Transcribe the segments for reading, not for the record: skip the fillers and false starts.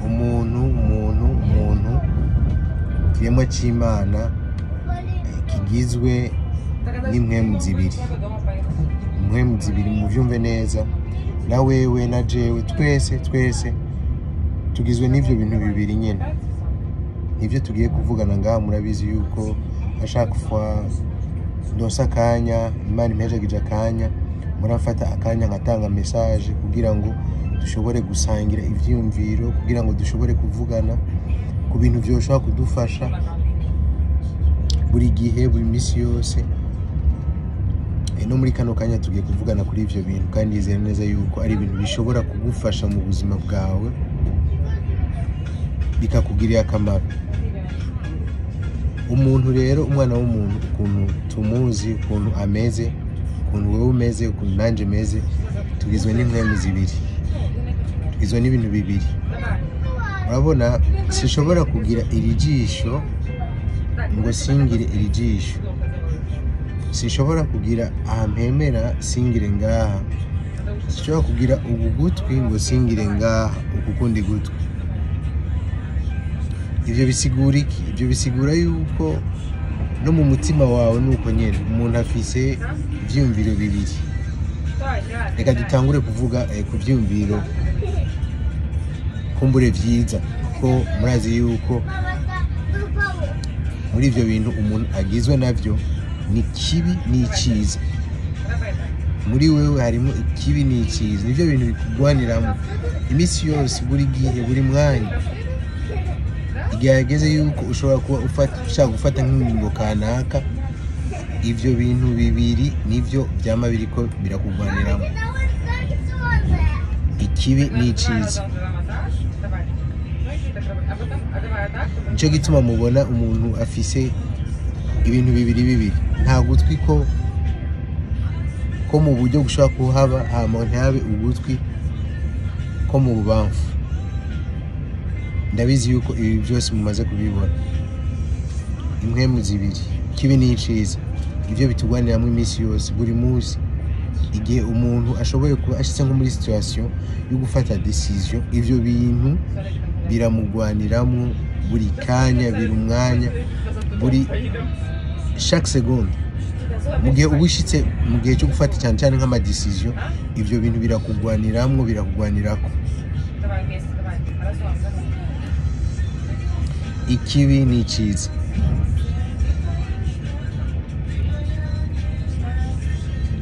umuntu kiremwa cy'Imana kigizwe n'impwemu zibiri mu byumve neza na wewe na jewe twese tugizwe n'ivyo bintu bibiri nyene. Nivyo tugiye kuvugana ngaha. Murabizi yuko ashaka kufa ndosa akanya, Imana impejeje akanya, murafata akanya ngatanga message kugira ngo dushobore gusangira ivyiyumviro, kugira ngo dushobore kuvugana ku bintu byoshobora kudufasha buri gihe, buri misi yose. No muri kano kanya tugiye kuvugana kuri ivyo bintu, kandi yizera neza yuko ari ibintu bishobora kugufasha mu buzima bwawe, bikakugirira akamaro. Umuntu rero, umwana w'umuntu, ukuntu tumuzi, ukuntu ameze, ukuntu wewe umeze, ukuntu nanje meze, tugizwe n'impwemu zibiri, tugizwe n'ibintu bibiri. Urabona, sishobora kugira iri jisho ngo singire iri jisho, sishobora kugira ahampemera singire ngaha, sishobora kugira ubu gutwi ngo singire ngaha uku kundi gutwi. Ivyo bisigura iki? Ivyo bisigura yuko no mu mutima wawe nuko nyene umuntu afise ivyumviro bibiri. Reka dutangure kuvuga ku vyumviro kumbure vyiza, kuko murazi yuko muri ivyo bintu umuntu agizwe navyo ni kibi n'iciza. Muri wewe harimo ikibi n'iciza, nivyo bintu bikugwaniramo imisi yose, buri gihe, buri mwanya. Igihe yageze yuko ushobora kuba ushaka gufata nk'ingingo kanaka, ivyo bintu bibiri nivyo byama biriko birakugwaniramo, ikibi n'iciza. Nico gituma mubona umuntu afise ibintu bibiri, nta gutwi ko mu buryo gushobora kuhaba, hama ntabe ugutwi ko mu bubamfu. Ndabizi yuko ibi byose mumaze kubibona. Impwemu zibiri, kibi n'iciza, ivyo bitugwaniramo imisi yose, buri munsi. Igihe umuntu ashoboye kuba ashitse nko muri situation yo gufata decision, ivyo bintu biramugwaniramo buri kanya, biri umwanya, buri chaque seconde. Mu gihe ubishitse mu gihe cyo gufata cyane nk'ama decision, ivyo bintu birakugwaniramo, birakugwanirako. Ikibi n'iciza.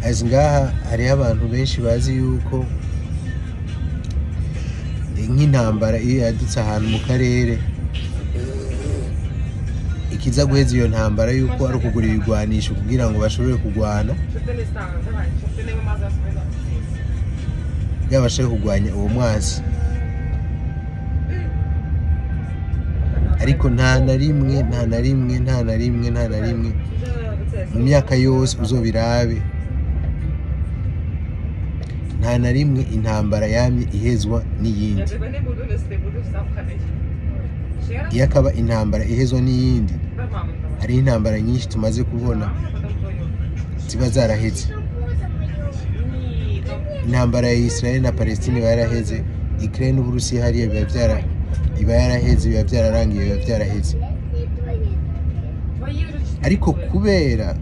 Azi ngaha hariho abantu benshi bazi yuko nk'intambara iyo yadutse ahantu mu karere, ikiza guheza iyo ntambara yuko ari ukugura ibigwanisho kugira ngo bashobore kugwana, kugira bashobore kugwanya uwo mwanzi. Ariko nta na rimwe mu myaka yose uzobirabe, nta na rimwe intambara yamye ihezwa n'iyindi. Iyo akaba intambara ihezwa n'iyindi, hari intambara nyinshi tumaze kubona ziba zaraheze. Intambara ya Israel na Palestine yaraheze, Ukraine n'Uburusiya hariya iba yaraheze, biba byararangiye, biba byaraheze. Ariko kubera,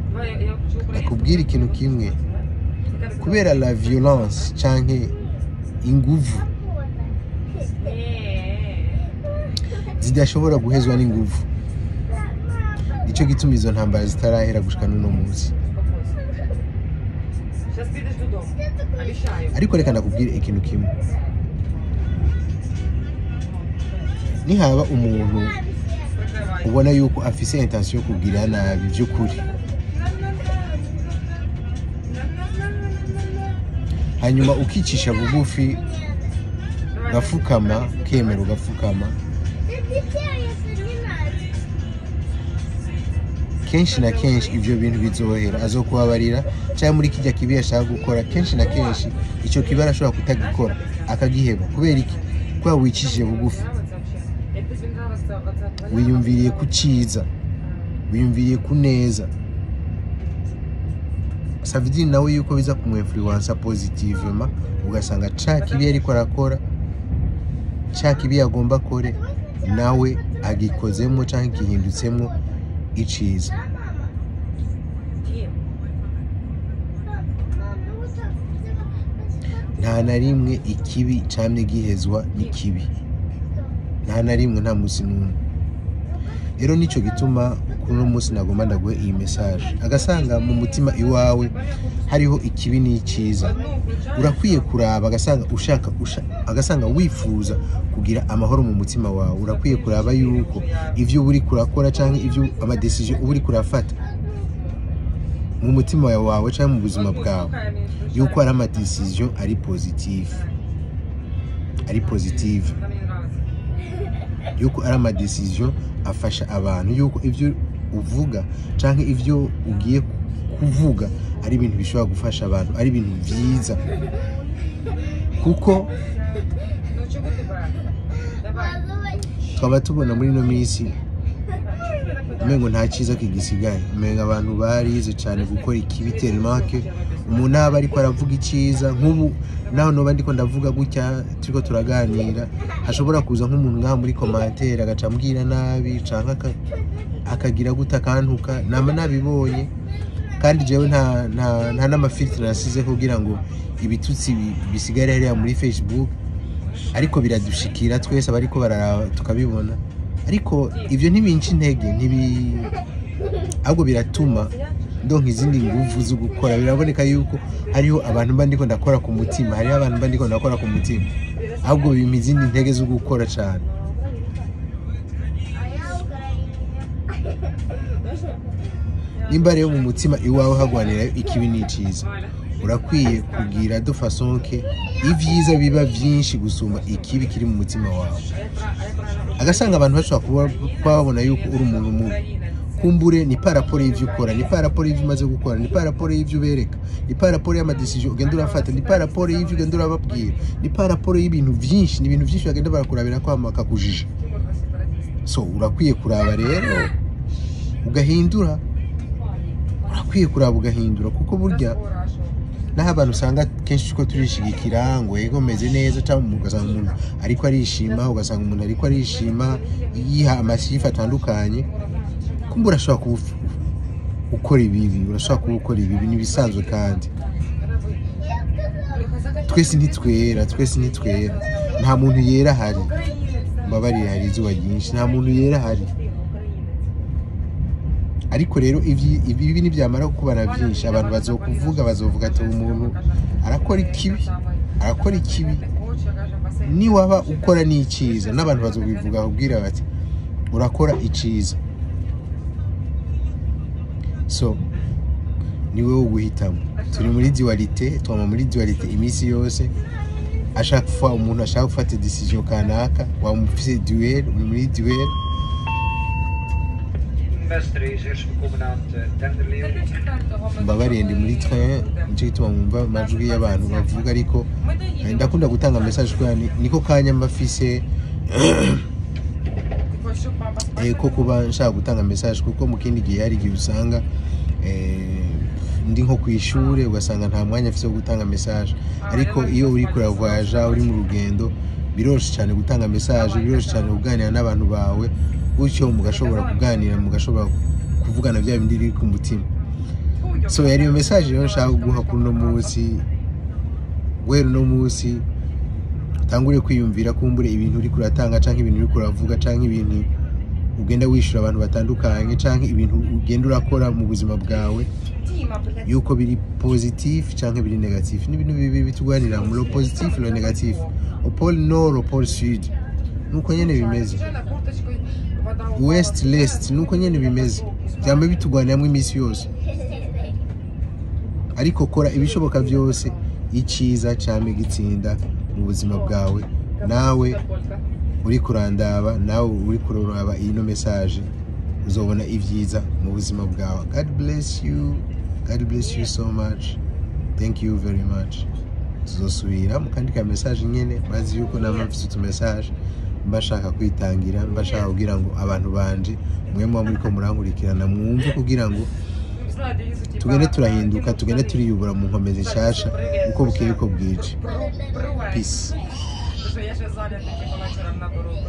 nakubwira ikintu kimwe, kubera la violence canke inguvu zidashobora guhezwa n'inguvu, nico gituma izo ntambara zitarahera gushika n'uno munsi. Ariko reka nakubwira ikintu kimwe, nihaba umuntu ubona yuko afise intention yo kugira nabi by'ukuri, hanyuma ukicisha bugufi, gafukama, kemera ugafukama, kenshi na kenshi ivyo bintu bizohera. Azokubabarira cyangwa muri kijya kibi yashaka gukora, kenshi na kenshi ico kibi arashobora kutagikora akagiheba. Kubera iki? Kwa wicishije bugufi, wiyumviriye ku ciza, wiyumviriye ku neza. Savidi nawe yuko biza kumwinfluencer positivement, ugasanga ca kibi ariko arakora cya kibi yagomba kore nawe agikozemo cyangwa gihindutsemo iciza. Nta na rimwe ikibi cyamye gihezwa n'ikibi, nta na rimwe, nta munsi n'umwe. Rero nicyo gituma kuri uno munsi nagomba ndaguhe iyi message. Agasanga mu mutima iwawe hariho ikibi n'iciza, urakwiye kuraba. Agasanga wifuza kugira amahoro mu mutima wawe, urakwiye kuraba yuko ivyo uri kurakora cyangwa ivyo amadecision uri kurafata mu mutima wawe cyangwa mu buzima bwawe, yuko ari amadecision ari positive, yuko ari amadecision afasha abantu, yuko ivyo uvuga cyangwa ivyo ugiye kuvuga ari ibintu bishobora gufasha abantu, ari ibintu byiza. Kuko twaba tubona muri no minsi umengo nta cyiza kigisigaye, umenga abantu barize cyane gukora ikibi termake. Umuntu aba ariko aravuga iciza, nk'ubu naho noba ndiko ndavuga gutya turiko turaganira, hashobora kuza nk'umuntu ngaha muri commentaire agaca mbwira nabi canka akagira guta kantuka, nama nabibonye. Kandi jewe nta n'amafiltre nasize kugira ngo ibitutsi bisigare hariya muri Facebook, ariko biradushikira twese abariko bararaba tukabibona. Ariko ivyo ntibinca intege, ahubwo biratuma ndonka izindi nguvu zo gukora. Biraboneka yuko hariho abantu mba ndiko ndakora ku mutima, hariho abantu mba ndiko ndakora ku mutima, ahubwo bimpa izindi ntege zo gukora cyane. Nimba rero mu mutima iwawe hagwanira ikibi n'iciza, urakwiye kugira de façon que ivyiza biba vyinshi gusumba ikibi kiri mu mutima wawe. Agasanga abantu bashobora kubabona yuko uri umuntu mubi, kumbure ni paraporo y'ivyo ukora, ni paraporo y'ivyo umaze gukora, ni paraporo y'ivyo ubereka, ni paraporo y'amadecision ugenda urafata, ni paraporo y'ivyo ugenda urababwira, ni paraporo y'ibintu vyinshi, ni ibintu vyinshi bagenda barakurabira ko bakakujija. So urakwiye kuraba rero ugahindura, urakwiye kuraba ugahindura. Kuko burya naho abantu usanga kenshi ko turishigikira ngo yego meze neza, cyangwa ugasanga umuntu ariko arishima, ugasanga umuntu ariko arishima yiha amasifa atandukanye, kumbura urashobora ukora ibibi, urashobora gukora ibibi, nibisanzwe. Kandi twese ntitwera, nta muntu yera hari, mbabarira hari izuba ryinshi, nta muntu yera hari. Ariko rero ibi nibyamara kubana byinshi, abantu bazovuga ati umuntu arakora ikibi, ni waba ukora n'iciza, n'abantu bazobivuga kubwira bati urakora iciza. So ni wowe uguhitamo. Turi muri dualité, twama muri dualité imisi yose. À chaque fois umuntu ashaka gufata decision kanaka, wamufise duel, uri muri duel. Mbabariye ndi muri train, nicyo gituma mwumva amajwi y'abantu bavuga, ariko ndakunda gutanga message kwa niko kanya mbafise ko kuba nshaka gutanga message. Kuko mu kindi gihe hari igihe usanga ndi nko kwishure, ugasanga nta mwanya afise wo gutanga message. Ariko iyo uri kuravoyaje, uri mu rugendo, biroroshye cyane gutanga message, biroroshye cyane kuganira n'abantu bawe, gutyo mugashobora kuganira, mugashobora kuvugana bya bindi biri ku mutima. So yari iyo message rero nshaka guha kuri no munsi. Wero no munsi tangure kwiyumvira kumbure ibintu uri kuratanga, canke ibintu uri kuravuga, canke ibintu ugenda wishura abantu batandukanye, canke ibintu ugenda urakora mu buzima bwawe, yuko biri positif canke biri negatif. Ni ibintu bibi bitugwanira mu positif no negatif, au pôle nord au pôle sud, nuko nyene bimeze. West lest, nuko nyene bimeze, byambe bitugwanira imisi yose. Ariko kora ibishoboka byose iciza cyame gitsinda mu buzima bwawe. Nawe uri kurandaba, nawe uri kuroraba ino message, uzobona ivyiza mu buzima bwawe. God bless you so much. Thank you very much. Tuzosubira mukandika message nyene, bazi yuko namafise utu message mbashaka kwitangira, mbashaka kugira ngo abantu banje mwe muri ko murankurikirana mwumve, kugira ngo tugende turahinduka, tugende turiyubura mu nkomezi nshasha uko bukeye uko bwije. Peace. ще зайнятий, типу вечором на дорогу.